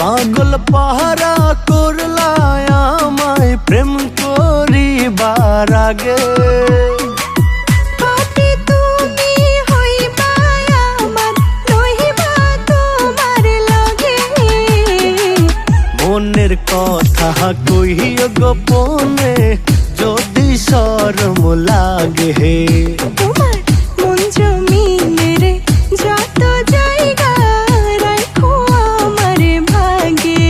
পাগল পাহারা করলা আমায় প্রেম করিবার আগে। মনের কথা কইও গোপনে যদি শরম লাগে। তোমার মন জমিনের যত জায়গা রাখো আমার ভাগে।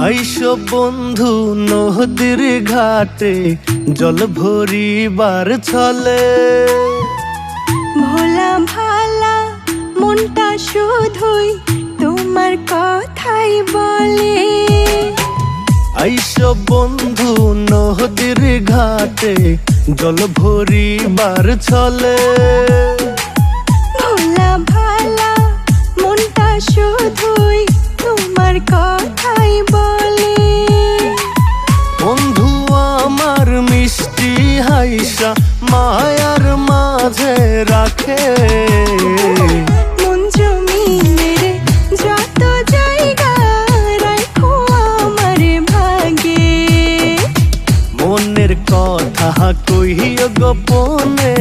আইসো বন্ধু নদীর ঘাটে জল ভরিবার ছলে। ভোলা ভালা মনটা শুধুই তোমার কথাই বলে। আইসো বন্ধু নদীর ঘাটে জল ভরিবার ছলে। ভোলা ভালা মনটা শুধুই তোমার কথাই বলে। বন্ধু আমার মিষ্টি হাইসা মায়ার মাঝে রাখে। মন জমিনের যত জায়গা রাখো আমার ভাগে। মনের কথা কইও গোপনে